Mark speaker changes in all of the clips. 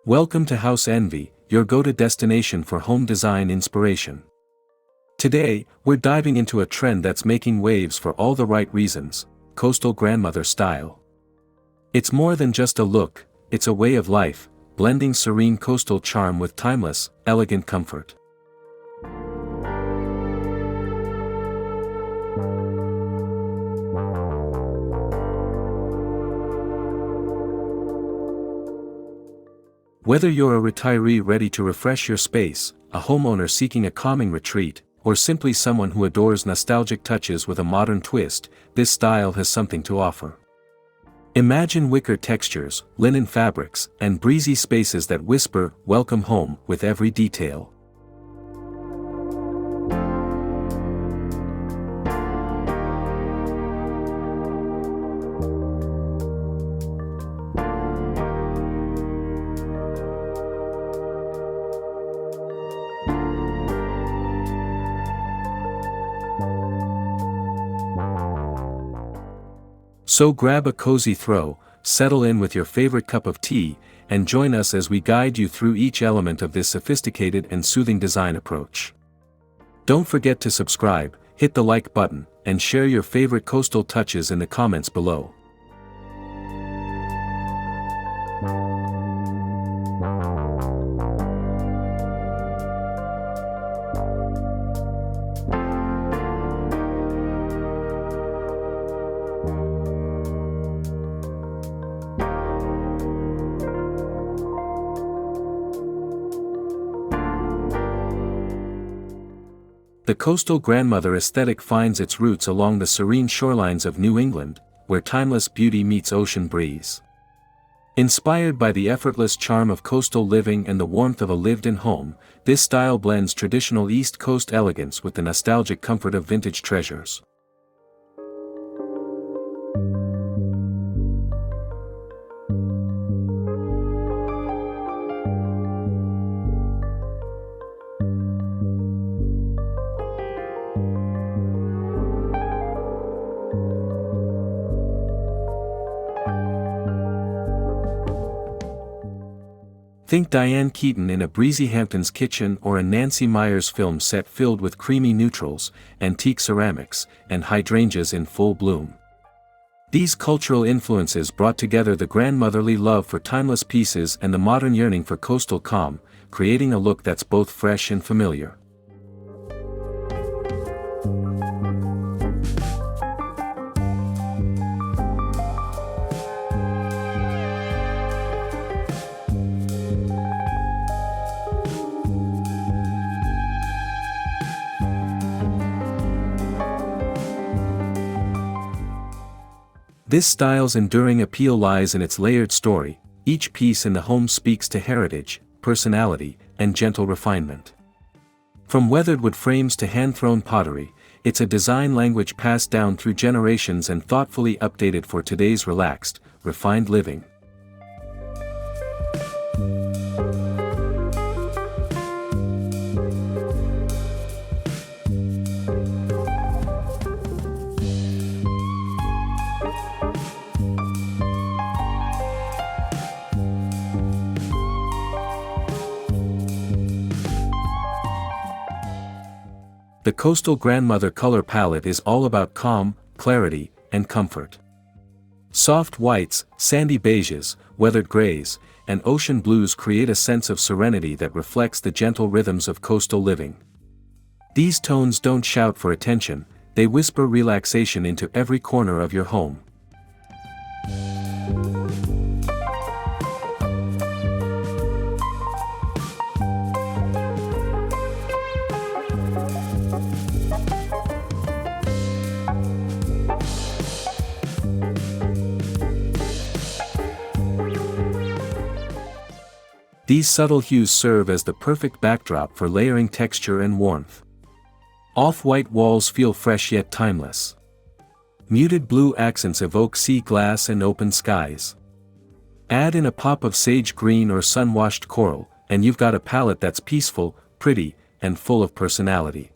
Speaker 1: Welcome to House Envy, your go-to destination for home design inspiration. Today, we're diving into a trend that's making waves for all the right reasons: coastal grandmother style. It's more than just a look, it's a way of life, blending serene coastal charm with timeless, elegant comfort. Whether you're a retiree ready to refresh your space, a homeowner seeking a calming retreat, or simply someone who adores nostalgic touches with a modern twist, this style has something to offer. Imagine wicker textures, linen fabrics, and breezy spaces that whisper, "Welcome home," with every detail. So grab a cozy throw, settle in with your favorite cup of tea, and join us as we guide you through each element of this sophisticated and soothing design approach. Don't forget to subscribe, hit the like button, and share your favorite coastal touches in the comments below. The coastal grandmother aesthetic finds its roots along the serene shorelines of New England, where timeless beauty meets ocean breeze. Inspired by the effortless charm of coastal living and the warmth of a lived-in home, this style blends traditional East Coast elegance with the nostalgic comfort of vintage treasures. Think Diane Keaton in a breezy Hamptons kitchen or a Nancy Meyers film set filled with creamy neutrals, antique ceramics, and hydrangeas in full bloom. These cultural influences brought together the grandmotherly love for timeless pieces and the modern yearning for coastal calm, creating a look that's both fresh and familiar. This style's enduring appeal lies in its layered story. Each piece in the home speaks to heritage, personality, and gentle refinement. From weathered wood frames to hand-thrown pottery, it's a design language passed down through generations and thoughtfully updated for today's relaxed, refined living. The coastal grandmother color palette is all about calm, clarity, and comfort. Soft whites, sandy beiges, weathered grays, and ocean blues create a sense of serenity that reflects the gentle rhythms of coastal living. These tones don't shout for attention, they whisper relaxation into every corner of your home. These subtle hues serve as the perfect backdrop for layering texture and warmth. Off-white walls feel fresh yet timeless. Muted blue accents evoke sea glass and open skies. Add in a pop of sage green or sun-washed coral, and you've got a palette that's peaceful, pretty, and full of personality.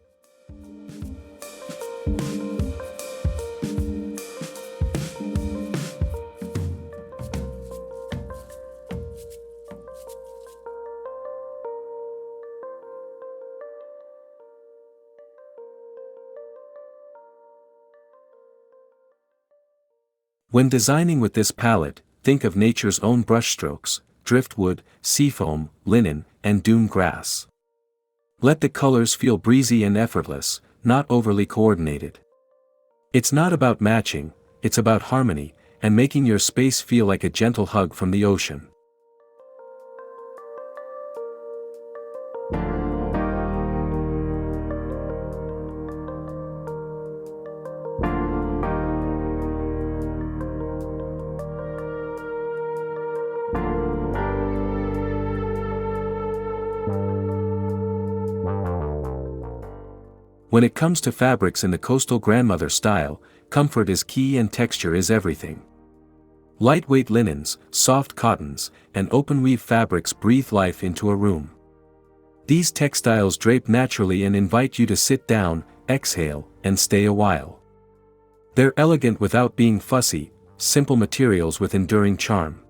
Speaker 1: When designing with this palette, think of nature's own brushstrokes: driftwood, seafoam, linen, and dune grass. Let the colors feel breezy and effortless, not overly coordinated. It's not about matching, it's about harmony, and making your space feel like a gentle hug from the ocean. When it comes to fabrics in the coastal grandmother style, comfort is key and texture is everything. Lightweight linens, soft cottons, and open weave fabrics breathe life into a room. These textiles drape naturally and invite you to sit down, exhale, and stay a while. They're elegant without being fussy, simple materials with enduring charm.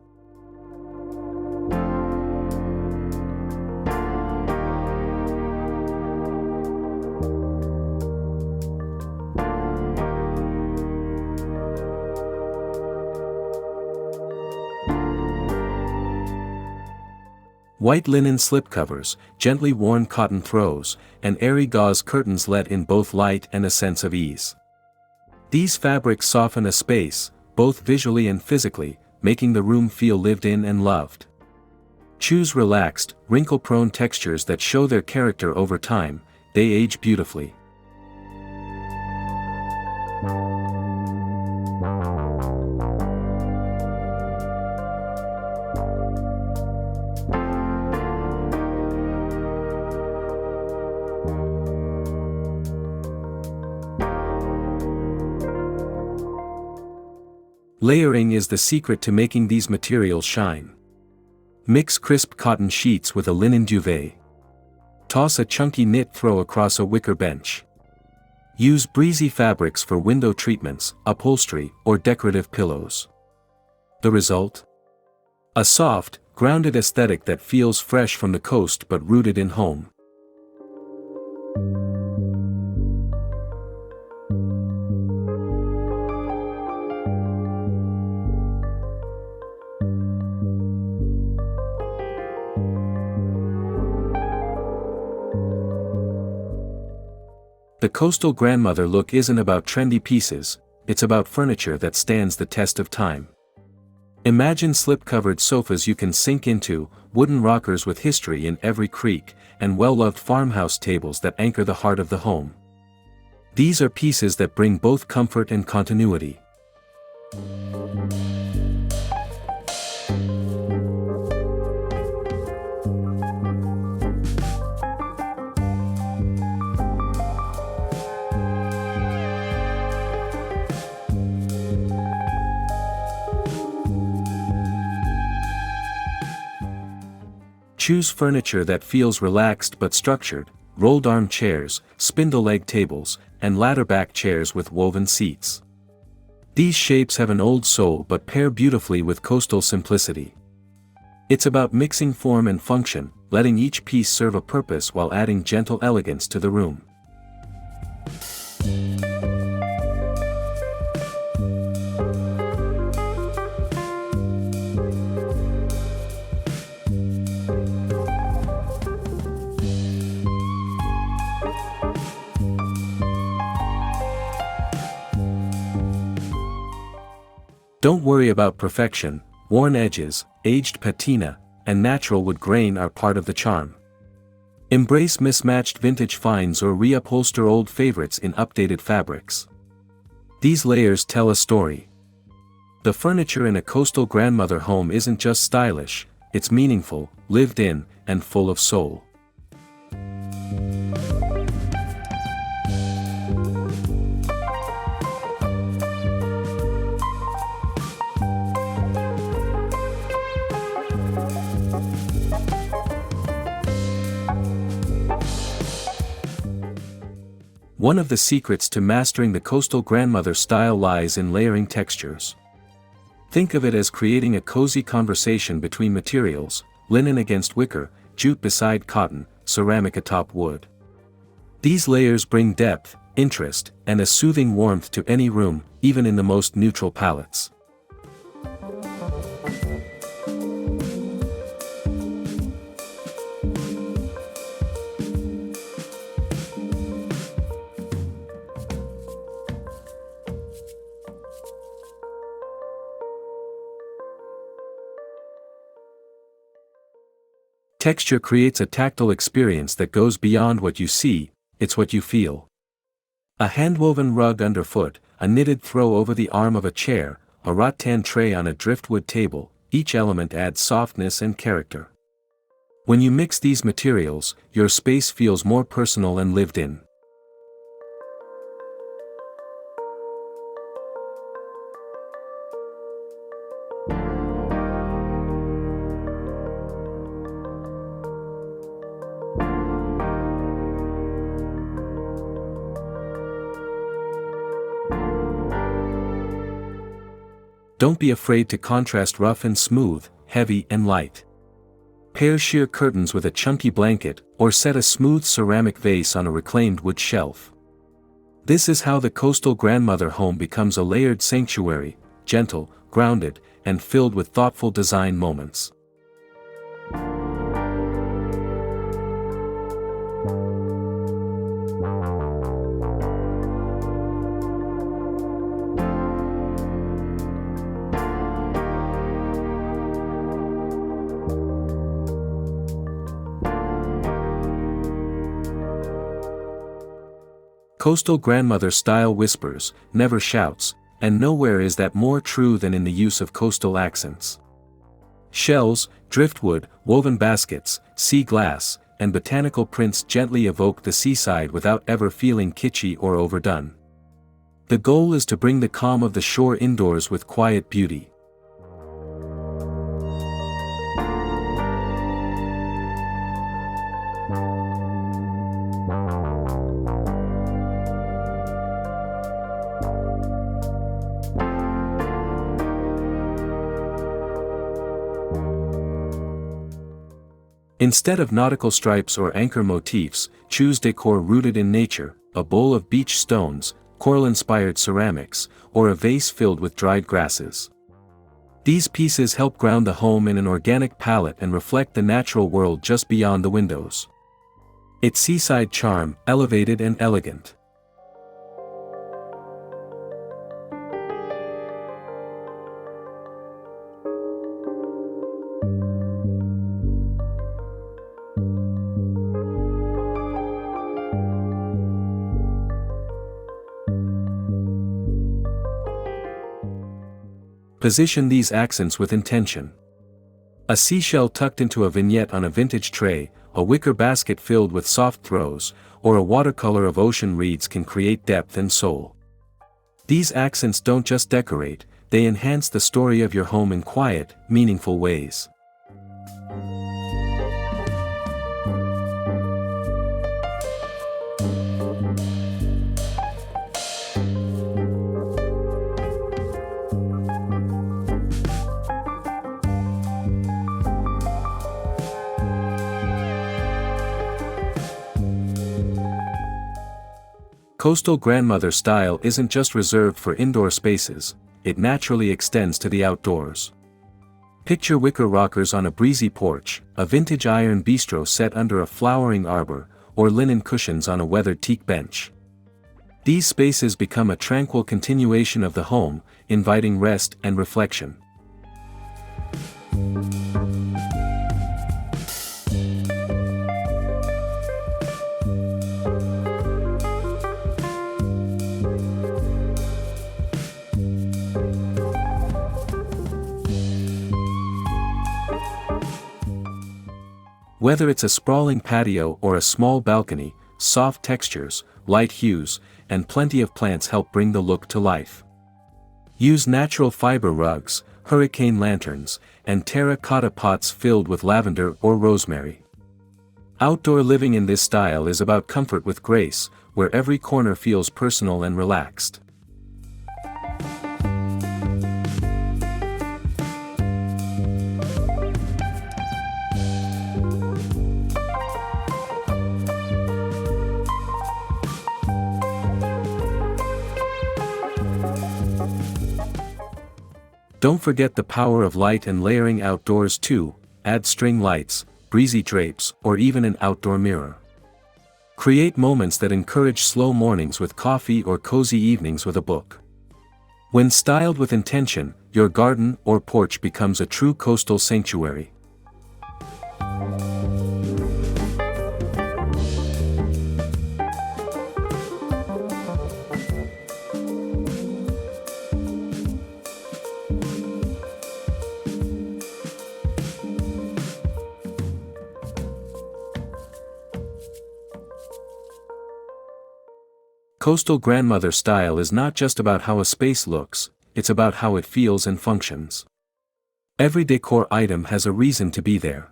Speaker 1: White linen slipcovers, gently worn cotton throws, and airy gauze curtains let in both light and a sense of ease. These fabrics soften a space, both visually and physically, making the room feel lived in and loved. Choose relaxed, wrinkle-prone textures that show their character over time. They age beautifully. Layering is the secret to making these materials shine. Mix crisp cotton sheets with a linen duvet. Toss a chunky knit throw across a wicker bench. Use breezy fabrics for window treatments, upholstery, or decorative pillows. The result? A soft, grounded aesthetic that feels fresh from the coast but rooted in home. The coastal grandmother look isn't about trendy pieces, it's about furniture that stands the test of time. Imagine slip-covered sofas you can sink into, wooden rockers with history in every creak, and well-loved farmhouse tables that anchor the heart of the home. These are pieces that bring both comfort and continuity. Choose furniture that feels relaxed but structured: rolled arm chairs, spindle leg tables, and ladder back chairs with woven seats. These shapes have an old soul but pair beautifully with coastal simplicity. It's about mixing form and function, letting each piece serve a purpose while adding gentle elegance to the room. Don't worry about perfection. Worn edges, aged patina, and natural wood grain are part of the charm. Embrace mismatched vintage finds or reupholster old favorites in updated fabrics. These layers tell a story. The furniture in a coastal grandmother home isn't just stylish, it's meaningful, lived in, and full of soul. One of the secrets to mastering the coastal grandmother style lies in layering textures. Think of it as creating a cozy conversation between materials: linen against wicker, jute beside cotton, ceramic atop wood. These layers bring depth, interest, and a soothing warmth to any room, even in the most neutral palettes. Texture creates a tactile experience that goes beyond what you see, it's what you feel. A handwoven rug underfoot, a knitted throw over the arm of a chair, a rattan tray on a driftwood table, each element adds softness and character. When you mix these materials, your space feels more personal and lived in. Don't be afraid to contrast rough and smooth, heavy and light. Pair sheer curtains with a chunky blanket, or set a smooth ceramic vase on a reclaimed wood shelf. This is how the coastal grandmother home becomes a layered sanctuary, gentle, grounded, and filled with thoughtful design moments. Coastal grandmother style whispers, never shouts, and nowhere is that more true than in the use of coastal accents. Shells, driftwood, woven baskets, sea glass, and botanical prints gently evoke the seaside without ever feeling kitschy or overdone. The goal is to bring the calm of the shore indoors with quiet beauty. Instead of nautical stripes or anchor motifs, choose decor rooted in nature, a bowl of beach stones, coral-inspired ceramics, or a vase filled with dried grasses. These pieces help ground the home in an organic palette and reflect the natural world just beyond the windows. It's seaside charm, elevated and elegant. Position these accents with intention. A seashell tucked into a vignette on a vintage tray, a wicker basket filled with soft throws, or a watercolor of ocean reeds can create depth and soul. These accents don't just decorate, they enhance the story of your home in quiet, meaningful ways. Coastal grandmother style isn't just reserved for indoor spaces, it naturally extends to the outdoors. Picture wicker rockers on a breezy porch, a vintage iron bistro set under a flowering arbor, or linen cushions on a weathered teak bench. These spaces become a tranquil continuation of the home, inviting rest and reflection. Whether it's a sprawling patio or a small balcony, soft textures, light hues, and plenty of plants help bring the look to life. Use natural fiber rugs, hurricane lanterns, and terracotta pots filled with lavender or rosemary. Outdoor living in this style is about comfort with grace, where every corner feels personal and relaxed. Don't forget the power of light and layering outdoors too, add string lights, breezy drapes, or even an outdoor mirror. Create moments that encourage slow mornings with coffee or cozy evenings with a book. When styled with intention, your garden or porch becomes a true coastal sanctuary. Coastal grandmother style is not just about how a space looks, it's about how it feels and functions. Every decor item has a reason to be there.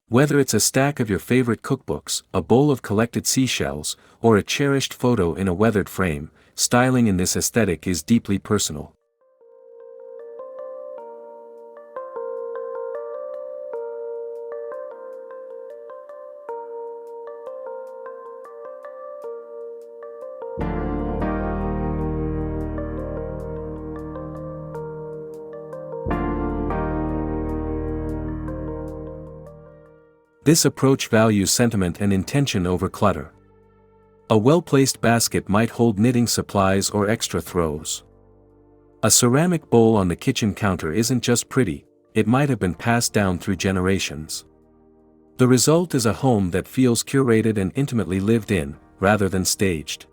Speaker 1: Whether it's a stack of your favorite cookbooks, a bowl of collected seashells, or a cherished photo in a weathered frame, styling in this aesthetic is deeply personal. This approach values sentiment and intention over clutter. A well-placed basket might hold knitting supplies or extra throws. A ceramic bowl on the kitchen counter isn't just pretty, it might have been passed down through generations. The result is a home that feels curated and intimately lived in, rather than staged.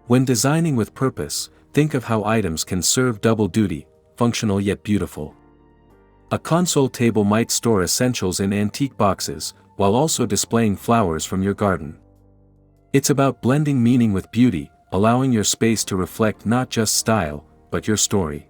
Speaker 1: When designing with purpose, think of how items can serve double duty, functional yet beautiful. A console table might store essentials in antique boxes, while also displaying flowers from your garden. It's about blending meaning with beauty, allowing your space to reflect not just style, but your story.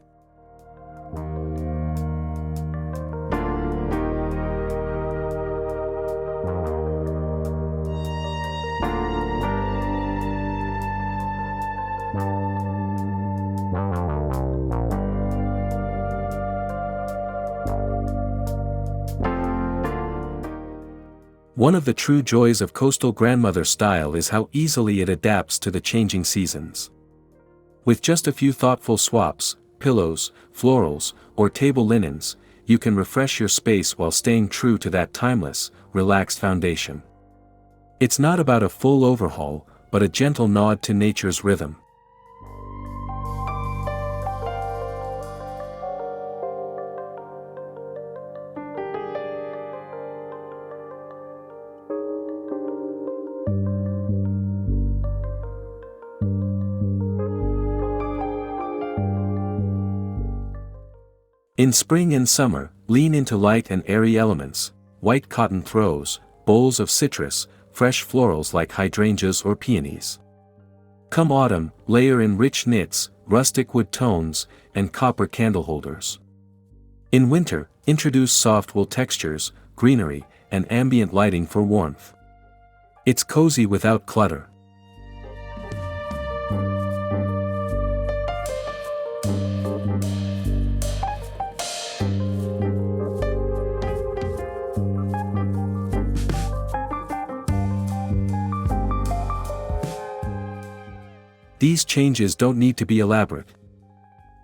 Speaker 1: One of the true joys of coastal grandmother style is how easily it adapts to the changing seasons. With just a few thoughtful swaps, pillows, florals, or table linens, you can refresh your space while staying true to that timeless, relaxed foundation. It's not about a full overhaul, but a gentle nod to nature's rhythm. In spring and summer, lean into light and airy elements, white cotton throws, bowls of citrus, fresh florals like hydrangeas or peonies. Come autumn, layer in rich knits, rustic wood tones, and copper candle holders. In winter, introduce soft wool textures, greenery, and ambient lighting for warmth. It's cozy without clutter. These changes don't need to be elaborate.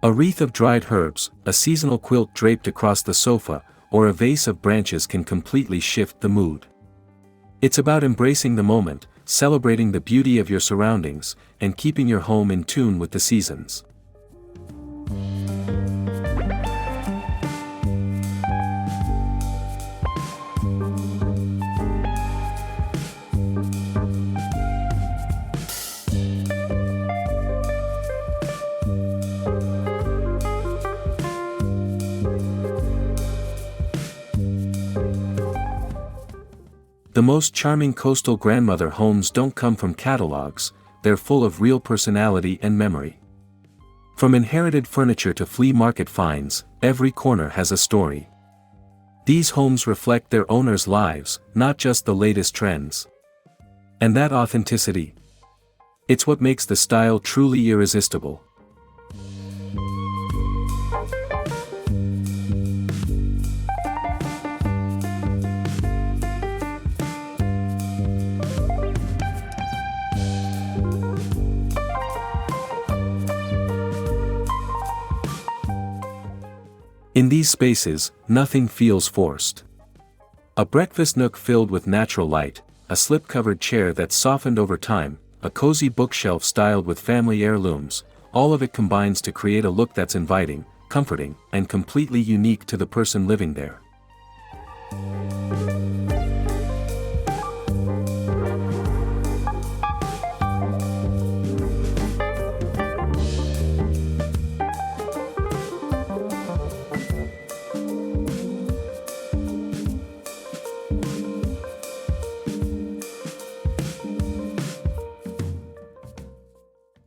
Speaker 1: A wreath of dried herbs, a seasonal quilt draped across the sofa, or a vase of branches can completely shift the mood. It's about embracing the moment, celebrating the beauty of your surroundings, and keeping your home in tune with the seasons. The most charming coastal grandmother homes don't come from catalogs, they're full of real personality and memory. From inherited furniture to flea market finds, every corner has a story. These homes reflect their owners' lives, not just the latest trends. And that authenticity? It's what makes the style truly irresistible. In these spaces, nothing feels forced. A breakfast nook filled with natural light, a slip-covered chair that's softened over time, a cozy bookshelf styled with family heirlooms, all of it combines to create a look that's inviting, comforting, and completely unique to the person living there.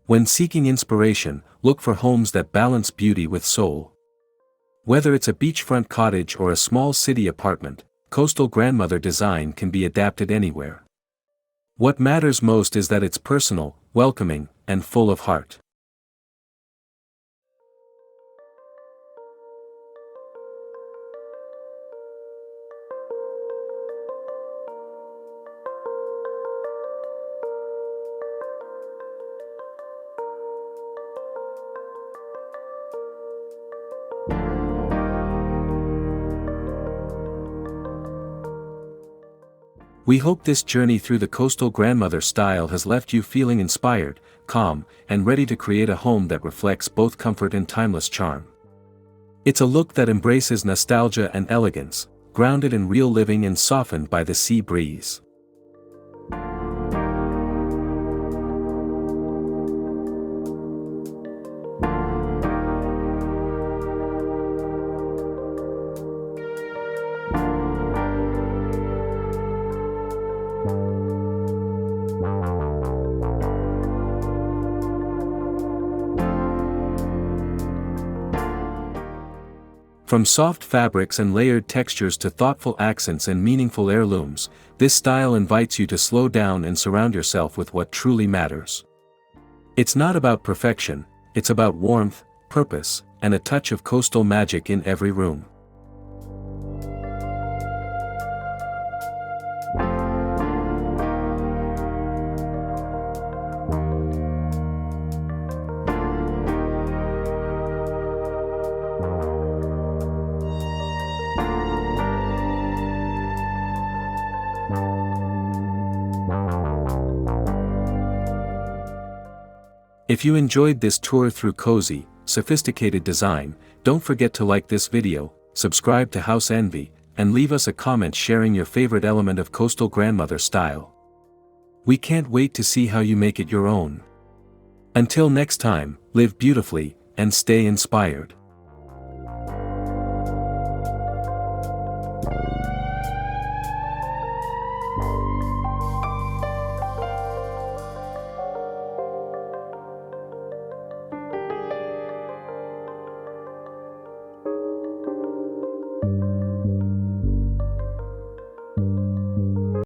Speaker 1: When seeking inspiration, look for homes that balance beauty with soul. Whether it's a beachfront cottage or a small city apartment, coastal grandmother design can be adapted anywhere. What matters most is that it's personal, welcoming, and full of heart. We hope this journey through the coastal grandmother style has left you feeling inspired, calm, and ready to create a home that reflects both comfort and timeless charm. It's a look that embraces nostalgia and elegance, grounded in real living and softened by the sea breeze. From soft fabrics and layered textures to thoughtful accents and meaningful heirlooms, this style invites you to slow down and surround yourself with what truly matters. It's not about perfection, it's about warmth, purpose, and a touch of coastal magic in every room. If you enjoyed this tour through cozy, sophisticated design, don't forget to like this video, subscribe to House Envy, and leave us a comment sharing your favorite element of coastal grandmother style. We can't wait to see how you make it your own. Until next time, live beautifully, and stay inspired.